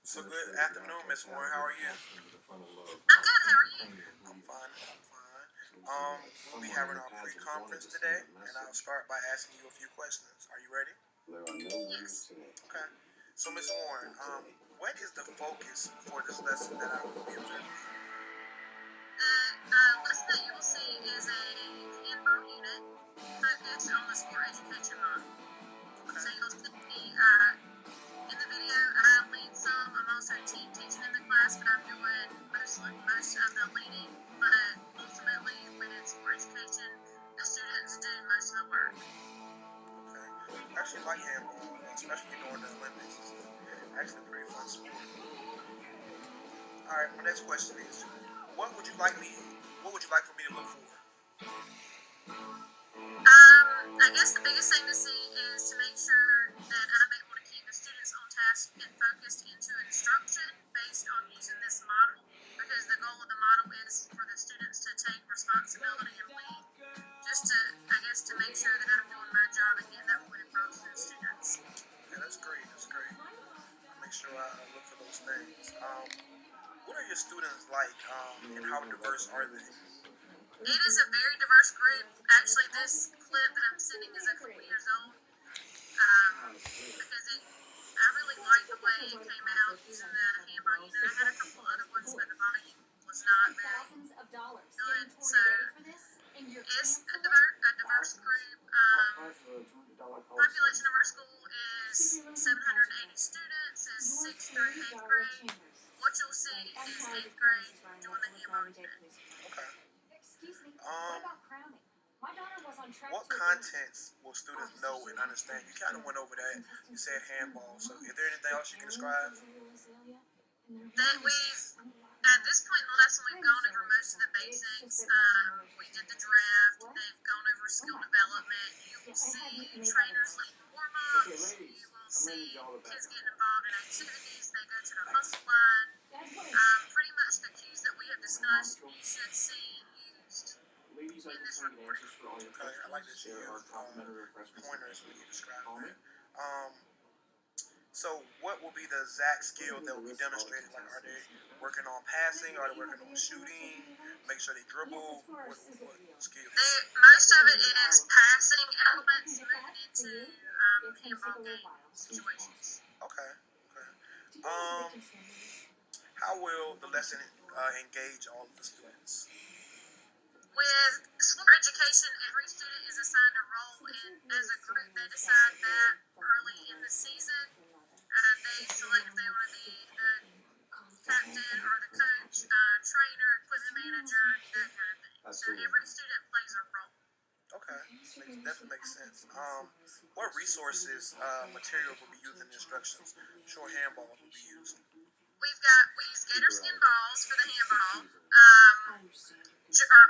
So good afternoon, Miss Warren. How are you? I'm good. How are you? I'm fine. I'm fine. We'll be having our pre-conference today, and I'll start by asking you a few questions. Are you ready? Yes. Okay. So, Miss Warren, what is the focus for this lesson that I will be observing? The lesson that you will see is a handball unit focused on the sport education model. So Okay. you'll see in the video, I lead some. I'm also teaching in the class, but I'm doing most of the leading. But ultimately, with sport education, the students do most of the work. Okay. I actually like handball, especially during the Olympics. It's actually a pretty fun sport. All right. My next question is, what would you like me? What would you like for me to look for? I guess the biggest thing to see is to make sure that I'm able to keep the students on task and focused into instruction based on using this model, because the goal of the model is for the students to take responsibility and lead, just to, I guess, to make sure that I'm doing my job and getting that point across to the students. Yeah, that's great. That's great. I'll make sure I look for those things. What are your students like, and how diverse are they? It is a very diverse group. Actually, this clip that I'm sending is a couple years old, because I really like the way it came out using the handball unit. I had a couple other ones, but the volume was not very good. So it's a diverse group. Population of our school is 780 students, is 6th through 8th grade. What you'll see is 8th grade doing the handball unit. Okay. What contents will students know and understand? You kind of went over that. You said handball. So, is there anything else you can describe? That at this point in the lesson, we've gone over most of the basics. We did the draft. They've gone over skill development. You will see trainers leading warm-ups. You will see kids getting involved in activities. They go to the hustle line. Pretty much the cues that we have discussed, you should see used in this recording. Okay, I like that you use pointers when you describe that. So, what will be the exact skill that will be demonstrated? Like, are they working on passing? Are they working on shooting? Make sure they dribble. What skills? Most of it is passing elements moving into handball game situations. Okay. Okay. How will the lesson engage all of the students? With sport education, every student is assigned a role, and as a group, they decide that early in the season. They select if they want to be the captain or the coach, trainer, equipment manager, that kind of thing. So every student plays a role. Okay, definitely makes sense. What resources, materials will be used in the instructions? Sure, handballs will be used. We use gator skin balls for the handball. Or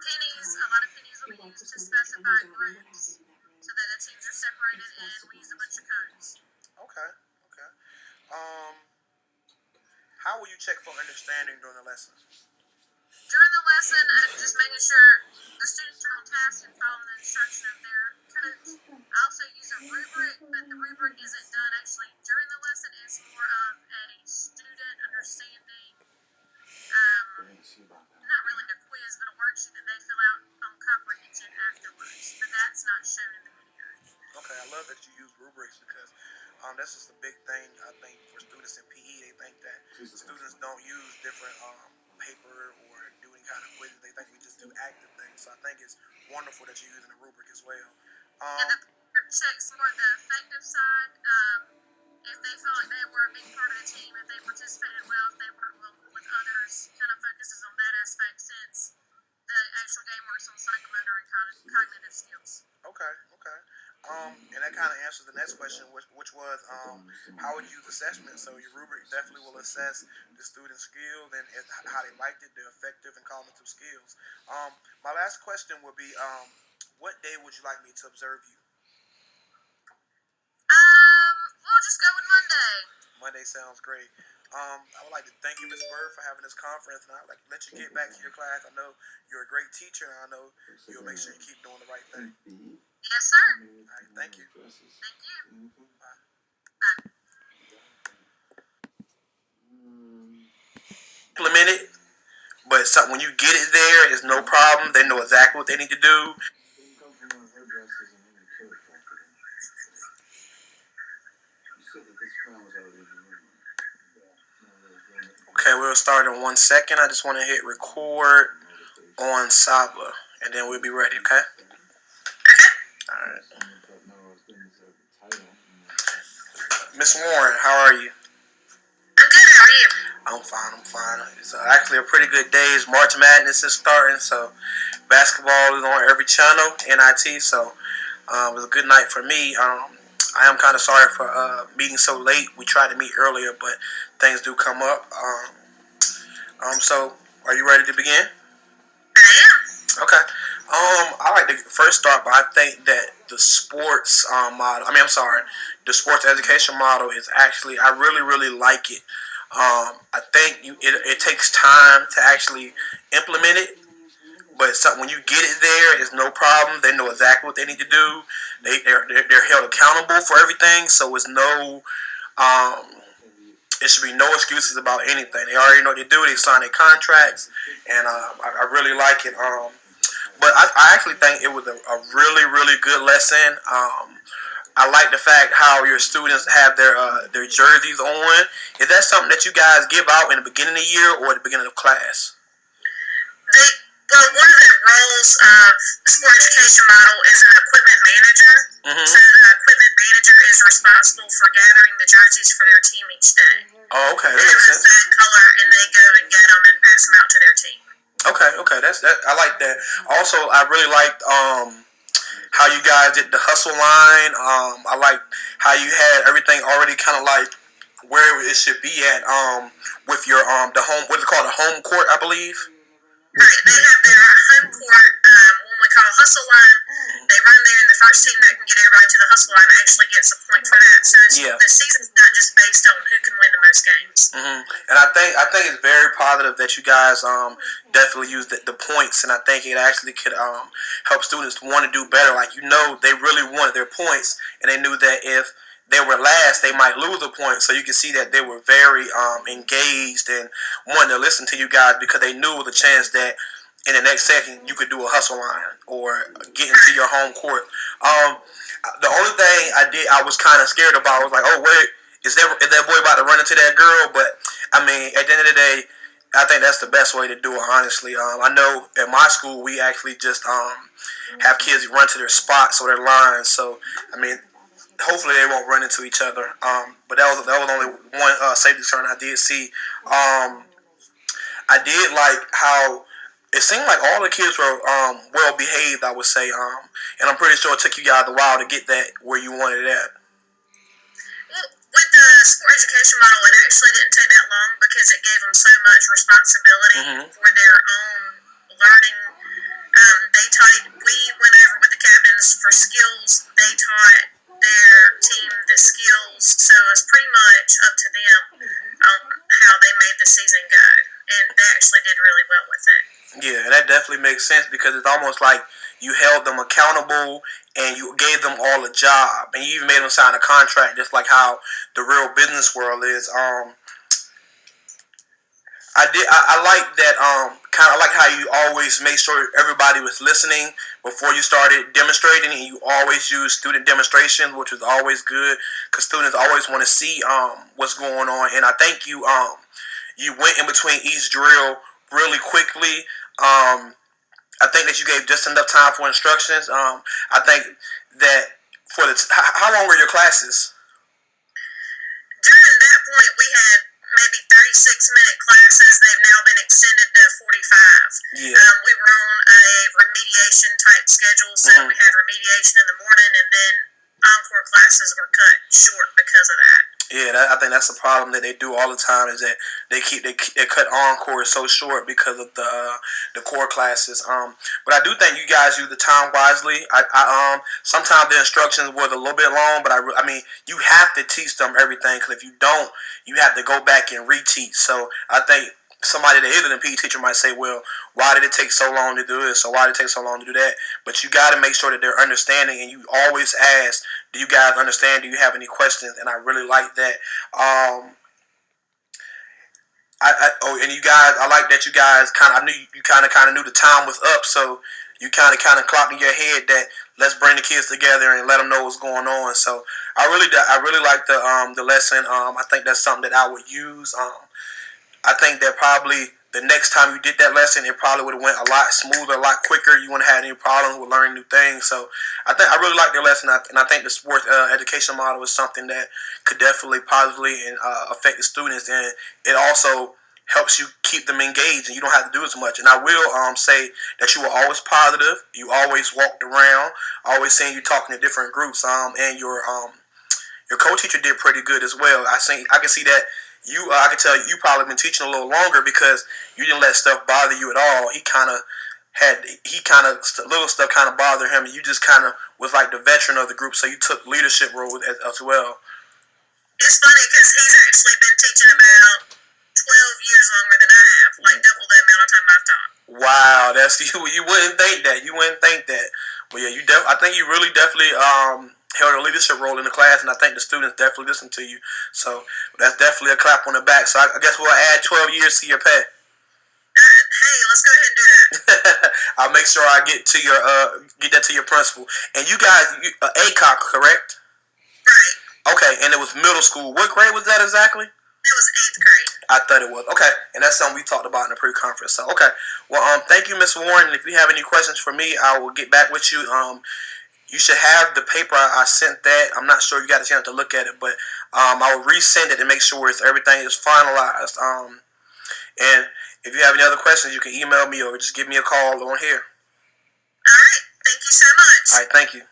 pennies. A lot of pennies will be used to specify groups so that the teams are separated, and we use a bunch of cones. Okay. Okay. How will you check for understanding during the lesson? During the lesson, I'm just making sure the students are on task and following the instruction of their coach. I also use a rubric, but the rubric isn't done actually during the lesson. It's more of a student understanding, not really a quiz, but a worksheet that they fill out on comprehension afterwards. But that's not shown in the video. Okay, I love that you use rubrics, because that's just a big thing, I think, for students in PE. They think that students don't use different paper or do any kind of quizzes. They think we just do active things. So I think it's wonderful that you're using a rubric as well. The paper checks more the effective side. If they feel like they were a big part of the team, if they participated well, if they worked well with others, kind of focuses on that aspect, since the actual game works on psychomotor and cognitive skills. Okay, okay. And that kind of answers the next question, which was how would you use assessment? So your rubric definitely will assess the student's skills and how they liked it, their affective and cognitive skills. My last question would be, what day would you like me to observe you? We'll just go with Monday. Monday sounds great. I would like to thank you, Ms. Bird, for having this conference, and I'd like to let you get back to your class. I know you're a great teacher, and I know you'll make sure you keep doing the right thing. Yes, sir. All right, thank you. Thank you. Bye. Bye. implement it. But when you get it there, it's no problem. They know exactly what they need to do. Okay, we'll start in 1 second. I just want to hit record on Saba, and then we'll be ready, okay? Alright. Miss Warren, how are you? I'm good, how are you? I'm fine. It's actually a pretty good day. It's March Madness is starting, so basketball is on every channel, NIT, so it was a good night for me. I am kind of sorry for meeting so late. We tried to meet earlier, but things do come up. So are you ready to begin? I am. Okay. I like to first start by I think that the sports model. The sports education model is actually I really like it. I think it takes time to actually implement it, but when you get it there, it's no problem. They know exactly what they need to do. They're held accountable for everything, so it's no it should be no excuses about anything. They already know what they do. They sign their contracts, and I really like it. But I actually think it was a really good lesson. I like the fact how your students have their jerseys on. Is that something that you guys give out in the beginning of the year or at the beginning of class? Well, one of the roles of sport education model is an equipment manager. Mm-hmm. So the equipment manager is responsible for gathering the jerseys for their team each day. Oh, okay, that They makes have sense. that color, and they go and get them and pass them out to their team. Okay, that's that. I like that. Also, I really liked how you guys did the hustle line. I like how you had everything already kind of like where it should be at. With your the home, what is it called, the home court, I believe. Right, they have their home court, what we call hustle line. They run there, and the first team that can get everybody to the hustle line actually gets a point for that. So the season's not just based on who can win the most games. Mm-hmm. And I think it's very positive that you guys definitely use the points, and I think it actually could help students want to do better. Like, they really wanted their points, and they knew that if they were last, they might lose a point. So you can see that they were very engaged and wanted to listen to you guys because they knew with a chance that in the next second you could do a hustle line or get into your home court. The only thing I was kind of scared about was like, oh wait, is that boy about to run into that girl? But I mean, at the end of the day, I think that's the best way to do it. Honestly, I know at my school we actually just have kids run to their spots or their lines. So I mean, hopefully they won't run into each other. But that was only one safety concern I did see. I did like how it seemed like all the kids were well behaved, I would say, and I'm pretty sure it took you guys a while to get that where you wanted it at. Well, with the sport education model, it actually didn't take that long because it gave them so much responsibility for their own learning. We went over with the captains for skills. They taught their team the skills, so it's pretty much up to them on how they made the season go, and they actually did really well with it. Yeah, that definitely makes sense because it's almost like you held them accountable and you gave them all a job, and you even made them sign a contract, just like how the real business world is. I like that. Kind of like how you always make sure everybody was listening before you started demonstrating, and you always use student demonstration, which was always good because students always want to see what's going on. And I think you went in between each drill really quickly. I think that you gave just enough time for instructions. I think that how long were your classes? During that point, we had maybe 36-minute classes. They've now been extended to 45. Yeah. We were on a remediation type schedule, so we had remediation in the morning, and then encore classes were cut short because of that. Yeah, I think that's the problem that they do all the time is that they cut encore so short because of the core classes. But I do think you guys use the time wisely. I sometimes the instructions was a little bit long, but I mean you have to teach them everything because if you don't, you have to go back and reteach. So I think somebody that isn't a PE teacher might say, well, why did it take so long to do this or why did it take so long to do that? But you got to make sure that they're understanding, and you always ask, do you guys understand? Do you have any questions? And I really like that. And you guys, I like that you guys I knew you kind of knew the time was up, so you kind of clocked in your head that let's bring the kids together and let them know what's going on. So I really like the lesson. I think that's something that I would use. I think that probably the next time you did that lesson, it probably would have went a lot smoother, a lot quicker. You wouldn't have had any problems with learning new things. So I really like the lesson, and I think the sports education model is something that could definitely positively affect the students, and it also helps you keep them engaged, and you don't have to do as much. And I will say that you were always positive. You always walked around, always seeing you talking to different groups, and your co-teacher did pretty good as well. I can see that I can tell you probably been teaching a little longer because you didn't let stuff bother you at all. Little stuff kind of bothered him, and you just kind of was like the veteran of the group, so you took leadership role as well. It's funny because he's actually been teaching about 12 years longer than I have, like double the amount of time I've taught. Wow, that's you. You wouldn't think that. You wouldn't think that. But yeah, I think you really definitely held a leadership role in the class, and I think the students definitely listened to you. So that's definitely a clap on the back. So I guess we'll add 12 years to your pay. Hey, let's go ahead and do that. I'll make sure I get that to your principal. And you guys, ACOC, correct? Right. Okay, and it was middle school. What grade was that exactly? It was 8th grade. I thought it was. Okay, and that's something we talked about in the pre-conference. So, okay. Well, thank you, Ms. Warren. If you have any questions for me, I will get back with you. You should have the paper. I sent that. I'm not sure you got a chance to look at it, but I will resend it to make sure everything is finalized. And if you have any other questions, you can email me or just give me a call on here. All right. Thank you so much. All right. Thank you.